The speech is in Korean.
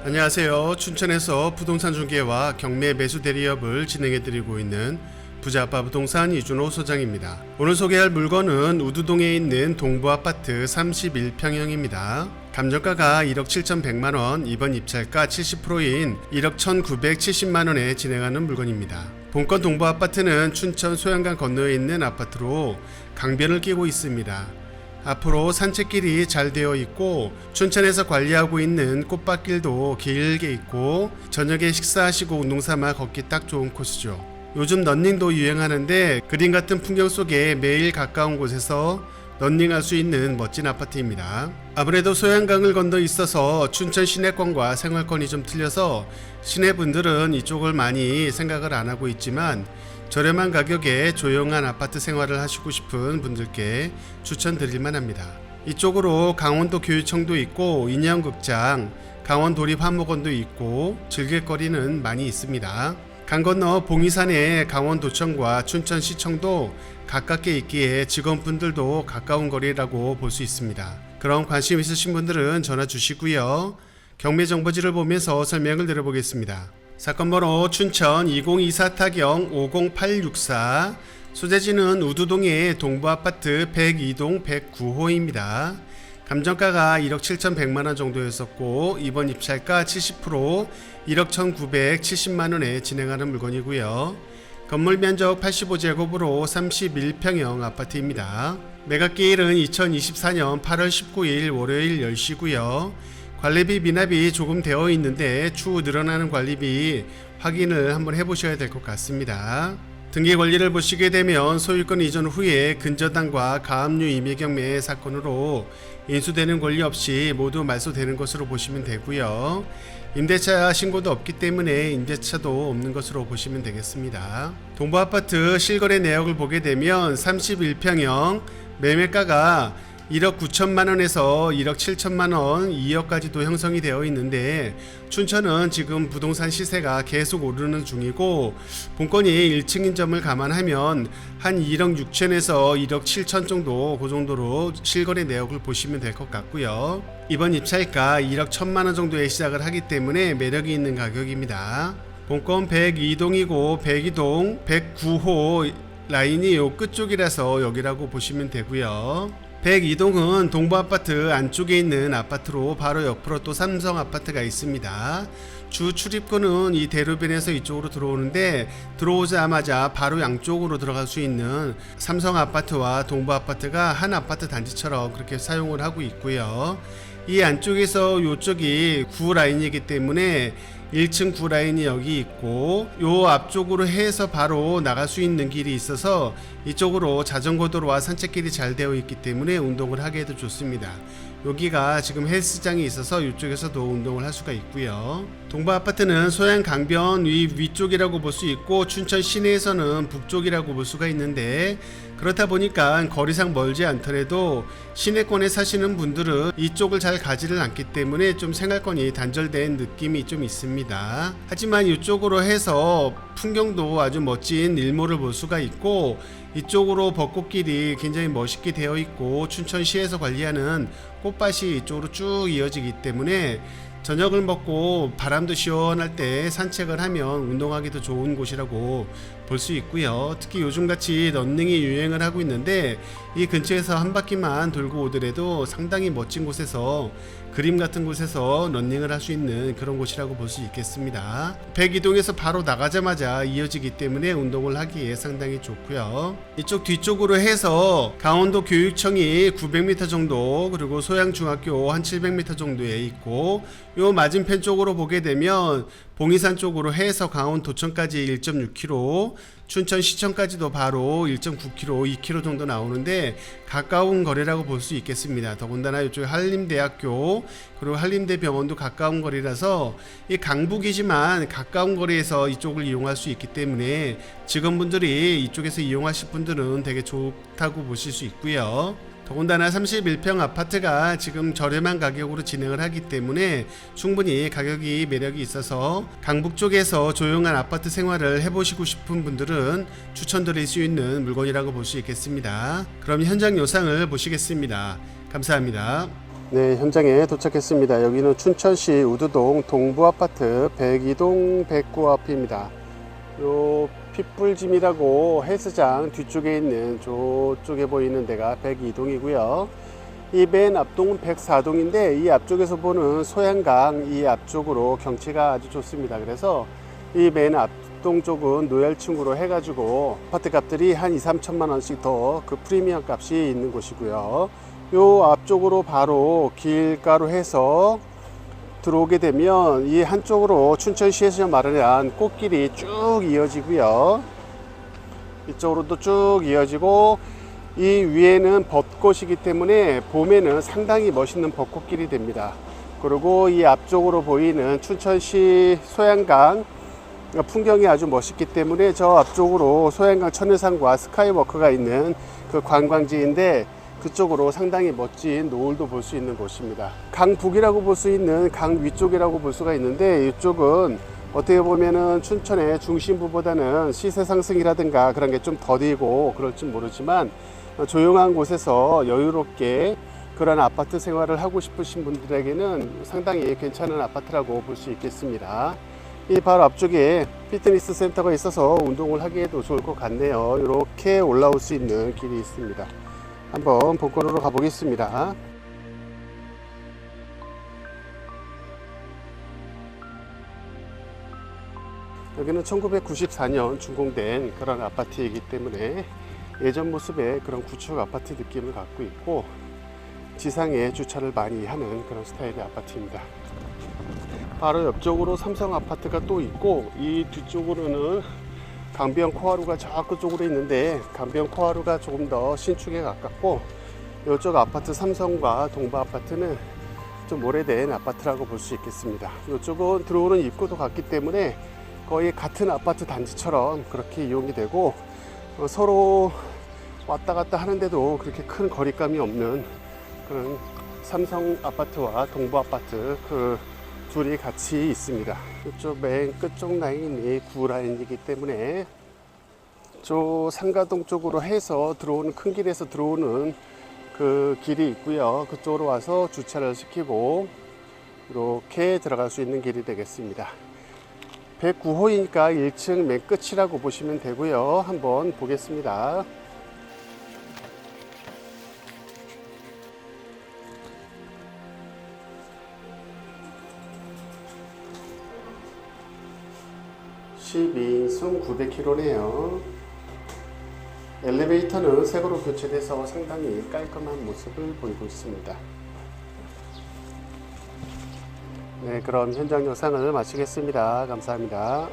안녕하세요. 춘천에서 부동산 중개와 경매 매수 대리업을 진행해드리고 있는 부자아빠 부동산 이준호 소장입니다. 오늘 소개할 물건은 우두동에 있는 동부아파트 31평형입니다. 감정가가 1억 7,100만원, 이번 입찰가 70%인 1억 1,970만원에 진행하는 물건입니다. 본건 동부아파트는 춘천 소양강 건너에 있는 아파트로 강변을 끼고 있습니다. 앞으로 산책길이 잘 되어 있고 춘천에서 관리하고 있는 꽃밭길도 길게 있고 저녁에 식사하시고 운동삼아 걷기 딱 좋은 코스죠. 요즘 러닝도 유행하는데 그림 같은 풍경 속에 매일 가까운 곳에서 러닝할 수 있는 멋진 아파트입니다. 아무래도 소양강을 건너 있어서 춘천 시내권과 생활권이 좀 틀려서 시내분들은 이쪽을 많이 생각을 안 하고 있지만 저렴한 가격에 조용한 아파트 생활을 하시고 싶은 분들께 추천드릴만 합니다. 이쪽으로 강원도 교육청도 있고 인형극장, 강원도립화목원도 있고 즐길거리는 많이 있습니다. 강 건너 봉이산에 강원도청과 춘천시청도 가깝게 있기에 직원분들도 가까운 거리라고 볼 수 있습니다. 그럼 관심 있으신 분들은 전화 주시고요. 경매 정보지를 보면서 설명을 드려보겠습니다. 사건번호 춘천 2024-50864, 소재지는 우두동의 동부아파트 102동 109호입니다. 감정가가 1억 7,100만원 정도였었고 이번 입찰가 70% 1억 1,970만원에 진행하는 물건이고요. 건물 면적 85제곱으로 31평형 아파트입니다. 매각기일은 2024년 8월 19일 월요일 10시고요. 관리비 미납이 조금 되어 있는데 추후 늘어나는 관리비 확인을 한번 해보셔야 될 것 같습니다. 등기 권리를 보시게 되면 소유권 이전 후에 근저당과 가압류 임의경매 사건으로 인수되는 권리 없이 모두 말소되는 것으로 보시면 되고요. 임대차 신고도 없기 때문에 임대차도 없는 것으로 보시면 되겠습니다. 동부아파트 실거래 내역을 보게 되면 31평형 매매가가 1억 9천만원에서 1억 7천만원, 2억까지도 형성이 되어 있는데 춘천은 지금 부동산 시세가 계속 오르는 중이고 본건이 1층인 점을 감안하면 한 1억 6천에서 1억 7천 정도 그 정도로 실거래 내역을 보시면 될 것 같고요. 이번 입찰가 1억 1천만원 정도에 시작을 하기 때문에 매력이 있는 가격입니다. 본건 102동이고 102동 109호 라인이 요 끝쪽이라서 여기라고 보시면 되고요. 102동은 동부아파트 안쪽에 있는 아파트로 바로 옆으로 또 삼성아파트가 있습니다. 주 출입구는 이 대로변에서 이쪽으로 들어오는데 들어오자마자 바로 양쪽으로 들어갈 수 있는 삼성아파트와 동부아파트가 한 아파트 단지처럼 그렇게 사용을 하고 있고요. 이 안쪽에서 이쪽이 9라인이기 때문에 1층 9라인이 여기 있고 요 앞쪽으로 해서 바로 나갈 수 있는 길이 있어서 이쪽으로 자전거도로와 산책길이 잘 되어 있기 때문에 운동을 하기에도 좋습니다. 여기가 지금 헬스장이 있어서 이쪽에서도 운동을 할 수가 있고요. 동부아파트는 소양 강변 위쪽이라고 볼 수 있고 춘천 시내에서는 북쪽이라고 볼 수가 있는데 그렇다 보니까 거리상 멀지 않더라도 시내권에 사시는 분들은 이쪽을 잘 가지를 않기 때문에 좀 생활권이 단절된 느낌이 좀 있습니다. 하지만 이쪽으로 해서 풍경도 아주 멋진 일몰을 볼 수가 있고 이쪽으로 벚꽃길이 굉장히 멋있게 되어 있고 춘천시에서 관리하는 꽃밭이 이쪽으로 쭉 이어지기 때문에 저녁을 먹고 바람도 시원할 때 산책을 하면 운동하기도 좋은 곳이라고 볼 수 있고요. 특히 요즘같이 러닝이 유행을 하고 있는데 이 근처에서 한 바퀴만 돌고 오더라도 상당히 멋진 곳에서 그림 같은 곳에서 러닝을 할 수 있는 그런 곳이라고 볼 수 있겠습니다. 102동에서 바로 나가자마자 이어지기 때문에 운동을 하기에 상당히 좋고요. 이쪽 뒤쪽으로 해서 강원도 교육청이 900m 정도 그리고 소양중학교 한 700m 정도에 있고 요 맞은편 쪽으로 보게 되면 봉이산 쪽으로 해서 강원도청까지 1.6km, 춘천시청까지도 바로 1.9km, 2km 정도 나오는데 가까운 거리라고 볼 수 있겠습니다. 더군다나 이쪽에 한림대학교 그리고 한림대병원도 가까운 거리라서 이 강북이지만 가까운 거리에서 이쪽을 이용할 수 있기 때문에 직원분들이 이쪽에서 이용하실 분들은 되게 좋다고 보실 수 있고요. 더군다나 31평 아파트가 지금 저렴한 가격으로 진행을 하기 때문에 충분히 가격이 매력이 있어서 강북 쪽에서 조용한 아파트 생활을 해보시고 싶은 분들은 추천드릴 수 있는 물건이라고 볼 수 있겠습니다. 그럼 현장 영상을 보시겠습니다. 감사합니다. 네, 현장에 도착했습니다. 여기는 춘천시 우두동 동부아파트 102동 109 앞입니다. 요 핏불짐이라고 헬스장 뒤쪽에 있는 저쪽에 보이는 데가 102동이고요. 이 맨 앞동은 104동인데 이 앞쪽에서 보는 소양강 이 앞쪽으로 경치가 아주 좋습니다. 그래서 이 맨 앞동 쪽은 노열층으로 해가지고 아파트 값들이 한 2~3천만 원씩 더 그 프리미엄 값이 있는 곳이고요. 요 앞쪽으로 바로 길가로 해서 들어오게 되면 이 한쪽으로 춘천시에서 마련한 꽃길이 쭉 이어지고요. 이쪽으로도 쭉 이어지고 이 위에는 벚꽃이기 때문에 봄에는 상당히 멋있는 벚꽃길이 됩니다. 그리고 이 앞쪽으로 보이는 춘천시 소양강 풍경이 아주 멋있기 때문에 저 앞쪽으로 소양강 천혜산과 스카이워크가 있는 그 관광지인데 그쪽으로 상당히 멋진 노을도 볼 수 있는 곳입니다. 강북이라고 볼 수 있는 강 위쪽이라고 볼 수가 있는데 이쪽은 어떻게 보면은 춘천의 중심부보다는 시세 상승이라든가 그런 게 좀 더디고 그럴지 모르지만 조용한 곳에서 여유롭게 그런 아파트 생활을 하고 싶으신 분들에게는 상당히 괜찮은 아파트라고 볼 수 있겠습니다. 이 바로 앞쪽에 피트니스 센터가 있어서 운동을 하기에도 좋을 것 같네요. 이렇게 올라올 수 있는 길이 있습니다. 한번 본권으로 가보겠습니다. 여기는 1994년 준공된 그런 아파트이기 때문에 예전 모습의 그런 구축 아파트 느낌을 갖고 있고 지상에 주차를 많이 하는 그런 스타일의 아파트입니다. 바로 옆쪽으로 삼성 아파트가 또 있고 이 뒤쪽으로는 강변 코하루가 저 끝쪽으로 있는데 강변 코하루가 조금 더 신축에 가깝고 이쪽 아파트 삼성과 동부 아파트는 좀 오래된 아파트라고 볼 수 있겠습니다. 이쪽은 들어오는 입구도 같기 때문에 거의 같은 아파트 단지처럼 그렇게 이용이 되고 서로 왔다 갔다 하는데도 그렇게 큰 거리감이 없는 그런 삼성 아파트와 동부 아파트 그 둘이 같이 있습니다. 이쪽 맨 끝쪽 라인이 9라인이기 때문에 저 상가동 쪽으로 해서 들어오는 큰 길에서 들어오는 그 길이 있고요. 그쪽으로 와서 주차를 시키고 이렇게 들어갈 수 있는 길이 되겠습니다. 109호이니까 1층 맨 끝이라고 보시면 되고요. 한번 보겠습니다. (12인승) 900km네요. 엘리베이터는 새거로 교체돼서 상당히 깔끔한 모습을 보이고 있습니다. 네, 그럼 현장 영상을 마치겠습니다. 감사합니다.